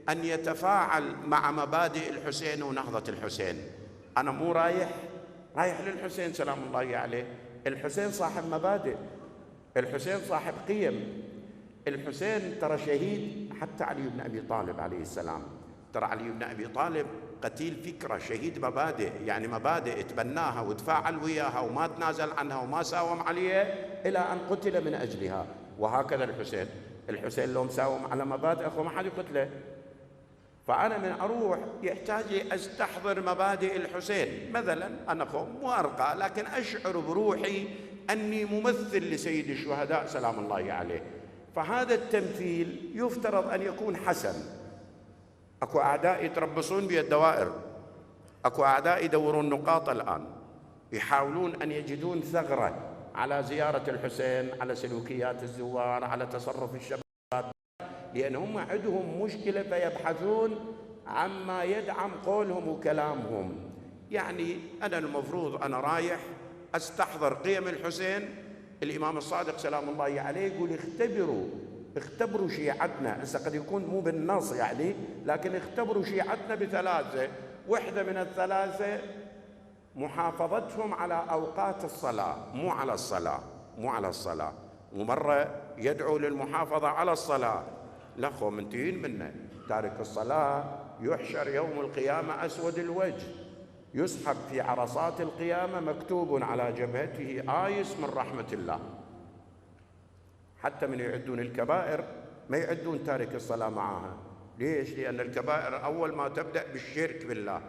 أن يتفاعل مع مبادئ الحسين ونهضة الحسين. أنا مو رايح للحسين سلام الله عليه. الحسين صاحب مبادئ، الحسين صاحب قيم، الحسين ترى شهيد. حتى علي بن أبي طالب عليه السلام، ترى علي بن أبي طالب قتيل فكرة، شهيد مبادئ، يعني مبادئ تبناها وتفاعل وياها وما تنازل عنها وما ساوم عليها إلى أن قتل من أجلها. وهكذا الحسين لو مساوم على مبادئ أخو ما حد يقتله. فأنا من أروح يحتاج لي أستحضر مبادئ الحسين. مثلا أنا أخو مو أرقى، لكن أشعر بروحي أني ممثل لسيد الشهداء سلام الله عليه. فهذا التمثيل يفترض أن يكون حسن. أكو أعداء يتربصون بي الدوائر، أكو أعداء يدورون نقاط الآن، يحاولون أن يجدون ثغرة على زيارة الحسين، على سلوكيات الزوار، على تصرف الشباب، لأنهم عندهم مشكلة فيبحثون عما يدعم قولهم وكلامهم. يعني أنا المفروض أنا رايح أستحضر قيم الحسين. الإمام الصادق سلام الله عليه يقول اختبروا شيعتنا. هسه قد يكون مو بالنص يعني، لكن اختبروا شيعتنا بثلاثة. وحدة من الثلاثة محافظتهم على أوقات الصلاة، مو على الصلاة. ومرة يدعو للمحافظة على الصلاة، لخو منتهين منه. تارك الصلاة يحشر يوم القيامة أسود الوجه، يسحب في عرصات القيامة مكتوب على جبهته آيس من رحمة الله. حتى من يعدون الكبائر ما يعدون تارك الصلاة معها. ليش؟ لأن الكبائر أول ما تبدأ بالشرك بالله.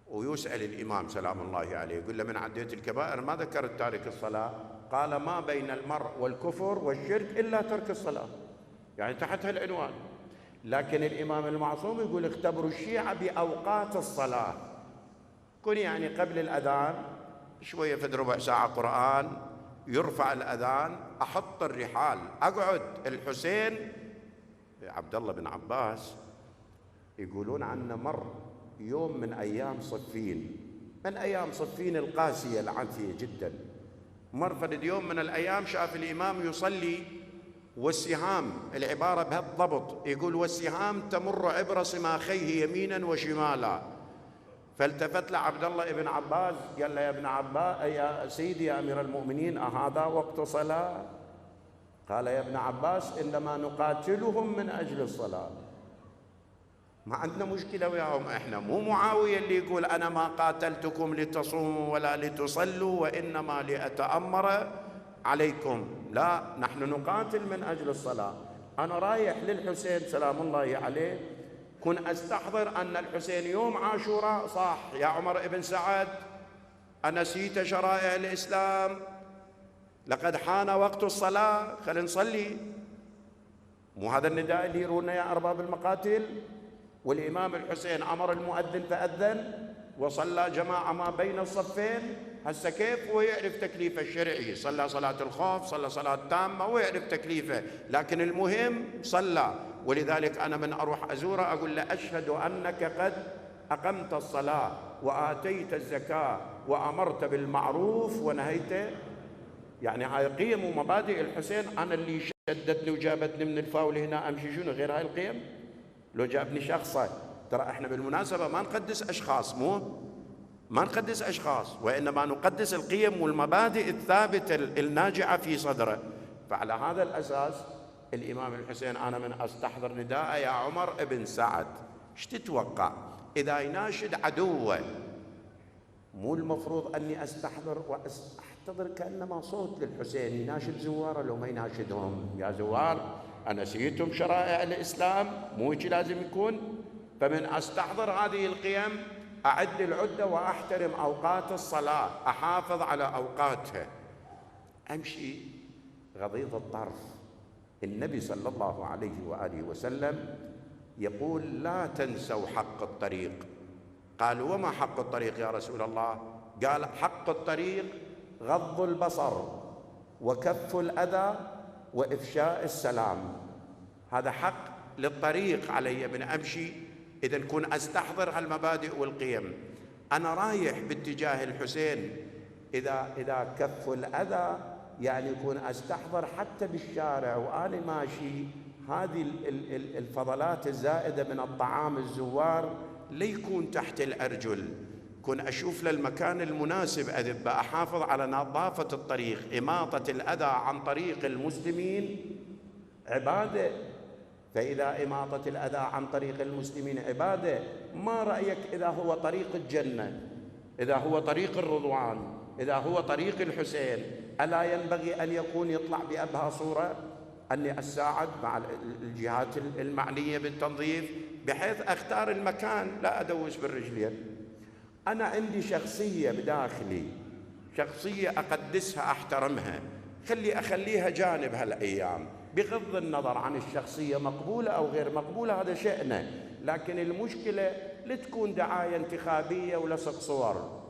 ويسأل الإمام سلام الله عليه، يقول له من عديت الكبائر ما ذكرت تارك الصلاة؟ قال ما بين المرء والكفر والشرك إلا ترك الصلاة، يعني تحت هالعنوان. لكن الإمام المعصوم يقول اختبروا الشيعة بأوقات الصلاة. كن يعني قبل الأذان شوية في ربع ساعة قرآن، يرفع الأذان أحط الرحال أقعد. الحسين عبد الله بن عباس يقولون عنه مر يوم من أيام صفين، من أيام صفين القاسية العاتية جدا، مر فد يوم من الأيام شاف الإمام يصلي والسهام، العبارة بهالضبط، يقول والسهام تمر عبر صماخيه يمينا وشمالا. فالتفت لعبد الله بن عباس قال له يا ابن عباس، يا سيدي يا أمير المؤمنين، أهذا وقت صلاة؟ قال يا ابن عباس إنما نقاتلهم من أجل الصلاة. ما عندنا مشكلة وياهم، احنا مو معاوية اللي يقول أنا ما قاتلتكم لتصوموا ولا لتصلوا وإنما لأتأمر عليكم، لا، نحن نقاتل من أجل الصلاة. أنا رايح للحسين سلام الله عليه، كن أستحضر أن الحسين يوم عاشوراء صح يا عمر بن سعد أنسيت شرائع الإسلام؟ لقد حان وقت الصلاة، خلينا نصلي. مو هذا النداء اللي يرونا يا أرباب المقاتل؟ والإمام الحسين أمر المؤذن فأذن وصلى جماعة ما بين الصفين. هسه كيف هو يعرف تكليفه الشرعي؟ صلى صلاة الخوف، صلى صلاة تامة، ويعرف تكليفه، لكن المهم صلى. ولذلك أنا من أروح أزوره أقول له أشهد أنك قد أقمت الصلاة وآتيت الزكاة وأمرت بالمعروف ونهيت. يعني هاي قيم ومبادئ الحسين. أنا اللي شدتني وجابتني من الفاول هنا أمشي شنو غير هاي القيم؟ لو جابني شخصة. ترى احنا بالمناسبة ما نقدس أشخاص، ما نقدس أشخاص، وإنما نقدس القيم والمبادئ الثابتة الناجعة في صدره. فعلى هذا الأساس الإمام الحسين أنا من أستحضر نداء يا عمر بن سعد، ايش تتوقع إذا يناشد عدوه؟ مو المفروض أني أستحضر وأحتضر كأنما صوت للحسين يناشد زواره؟ لو ما يناشدهم يا زوار أنسيتم شرائع الإسلام؟ مو هيك لازم يكون؟ فمن أستحضر هذه القيم أعد العدة وأحترم أوقات الصلاة، أحافظ على أوقاتها، أمشي غضيض الطرف. النبي صلى الله عليه وآله وسلم يقول لا تنسوا حق الطريق. قالوا وما حق الطريق يا رسول الله؟ قال حق الطريق غض البصر وكف الأذى وإفشاء السلام. هذا حق للطريق علي من أمشي. إذا كن أستحضر هالمبادئ والقيم. أنا رايح باتجاه الحسين، إذا كف الأذى يعني يكون أستحضر حتى بالشارع وأنا ماشي هذه الفضلات الزائدة من الطعام الزوار ليكون تحت الأرجل، كن أشوف للمكان المناسب أذبه، أحافظ على نظافة الطريق. إماطة الأذى عن طريق المسلمين عبادة، فإذا إماطة الأذى عن طريق المسلمين عبادة، ما رأيك إذا هو طريق الجنة، إذا هو طريق الرضوان، إذا هو طريق الحسين، ألا ينبغي أن يكون يطلع بأبهى صورة؟ أني أساعد مع الجهات المعنية بالتنظيف بحيث أختار المكان، لا أدوس بالرجلين. أنا عندي شخصية بداخلي، شخصية أقدسها أحترمها، أخليها جانب هالأيام بغض النظر عن الشخصية مقبولة أو غير مقبولة، هذا شأنه. لكن المشكلة لتكون دعاية انتخابية ولصق صور،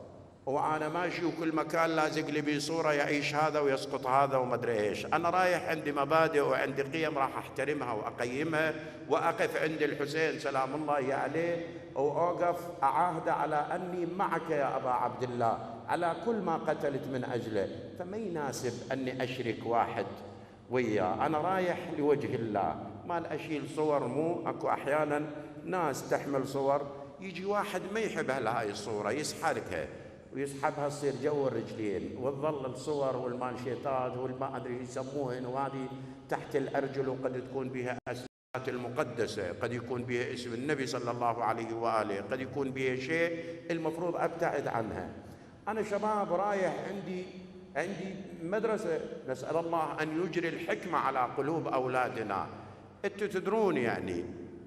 وأنا ماشي وكل مكان لازق لي بيه صورة يعيش هذا ويسقط هذا وما أدري إيش. أنا رايح عندي مبادئ وعندي قيم راح أحترمها وأقيمها، وأقف عند الحسين سلام الله عليه وأوقف أعاهد على أني معك يا أبا عبد الله على كل ما قتلت من أجله. فما يناسب أني أشرك واحد وياه، أنا رايح لوجه الله، ما أشيل صور. مو أكو أحيانا ناس تحمل صور يجي واحد ما يحب هاي الصورة يسحركها ويسحبها تصير جو الرجلين، وتظل الصور والمانشيتات والما أدري يسموهن، وهذه تحت الأرجل، وقد تكون بها أسماء المقدسة، قد يكون بها اسم النبي صلى الله عليه وآله، قد يكون بها شيء المفروض أبتعد عنها. أنا شباب رايح عندي مدرسة، نسأل الله أن يجري الحكمة على قلوب أولادنا. أنتوا تدرون يعني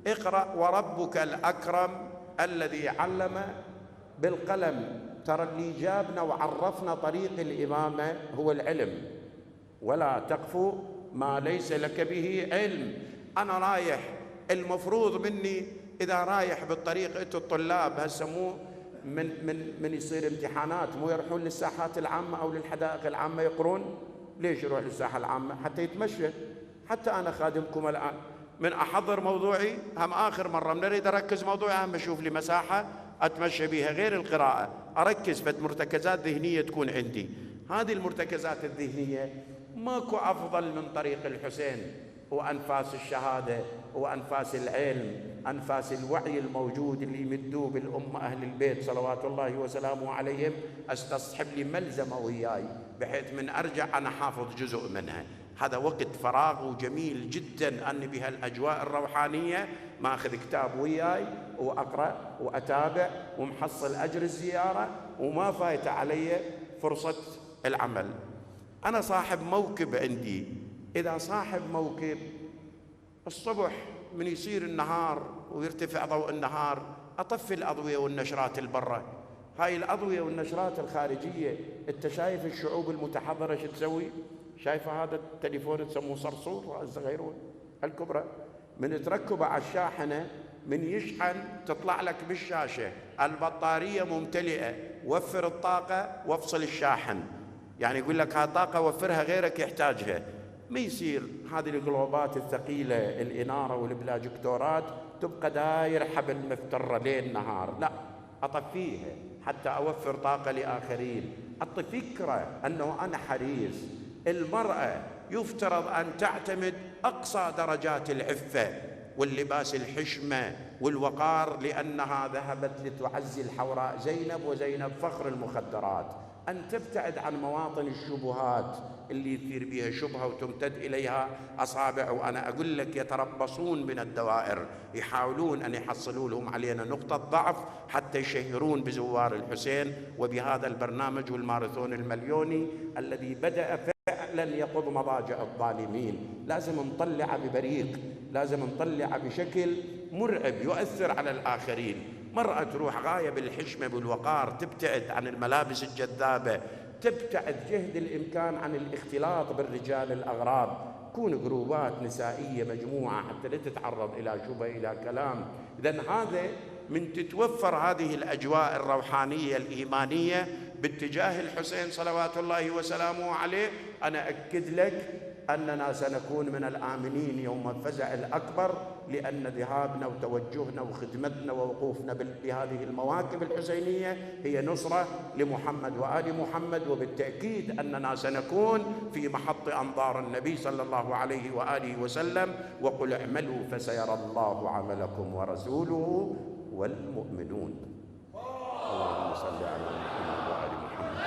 اقرأ وربك الأكرم الذي علم بالقلم، ترى اللي جابنا وعرفنا طريق الإمامة هو العلم، ولا تقف ما ليس لك به علم. أنا رايح، المفروض مني إذا رايح بالطريق، أنتوا الطلاب هسه مو من يصير امتحانات مو يروحون للساحات العامة أو للحدائق العامة يقرون؟ ليش يروح للساحة العامة؟ حتى يتمشى. حتى أنا خادمكم الآن من أحضر موضوعي، هم آخر مرة من أريد أركز موضوعي هم أشوف لي مساحة أتمشى بها غير القراءة، أركز في مرتكزات ذهنية تكون عندي. هذه المرتكزات الذهنية ماكو أفضل من طريق الحسين وأنفاس الشهادة وأنفاس العلم، أنفاس الوعي الموجود اللي يمدوه بالأمة أهل البيت صلوات الله وسلامه عليهم. أستصحب لي ملزمة وياي بحيث من أرجع أنا حافظ جزء منها. هذا وقت فراغ وجميل جدا أني بهالأجواء الروحانية ما أخذ كتاب وياي وأقرأ وأتابع ومحصل أجر الزيارة وما فايت علي فرصة العمل. أنا صاحب موكب عندي، إذا صاحب موكب الصبح من يصير النهار ويرتفع ضوء النهار أطفي الأضوية والنشرات البرة. هاي الأضوية والنشرات الخارجية، أنت شايف الشعوب المتحضرة شو تسوي؟ شايفة هذا التليفون تسموه صرصور الصغيرون الكبرى، من تركبه على الشاحنة من يشحن تطلع لك بالشاشة البطارية ممتلئة، وفر الطاقة وافصل الشاحن. يعني يقول لك هاي طاقة وفرها غيرك يحتاجها. ما يصير هذه القلوبات الثقيلة الإنارة والبلاجكتورات تبقى داير حبل مفترة ليل نهار، لا أطفيها حتى أوفر طاقة لآخرين. أعطي فكرة أنه أنا حريص. المرأة يفترض أن تعتمد أقصى درجات العفة واللباس الحشمة والوقار، لأنها ذهبت لتعزي الحوراء زينب، وزينب فخر المخدرات. أن تبتعد عن مواطن الشبهات اللي يثير بها شبهة وتمتد إليها أصابع، وأنا أقول لك يتربصون من الدوائر، يحاولون أن يحصلوا لهم علينا نقطة ضعف حتى يشهرون بزوار الحسين وبهذا البرنامج والماراثون المليوني الذي بدأ فعلا يقض مضاجع الظالمين. لازم نطلع ببريق، لازم نطلع بشكل مرعب يؤثر على الآخرين. مرأة تروح غاية بالحشمة بالوقار، تبتعد عن الملابس الجذابة، تبتعد جهد الإمكان عن الاختلاط بالرجال الأغراب، كون جروبات نسائية مجموعة حتى لا تتعرض إلى شبهة إلى كلام. إذن هذا من تتوفر هذه الأجواء الروحانية الإيمانية باتجاه الحسين صلوات الله وسلامه عليه، أنا أكد لك أننا سنكون من الآمنين يوم الفزع الأكبر، لأن ذهابنا وتوجهنا وخدمتنا ووقوفنا بهذه المواكب الحسينية هي نصرة لمحمد وآل محمد، وبالتأكيد أننا سنكون في محط أنظار النبي صلى الله عليه وآله وسلم. وقل اعملوا فسيرى الله عملكم ورسوله والمؤمنون. اللهم صل على محمد وآل محمد.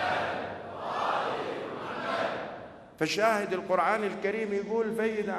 فالشاهد القرآن الكريم يقول: فإذا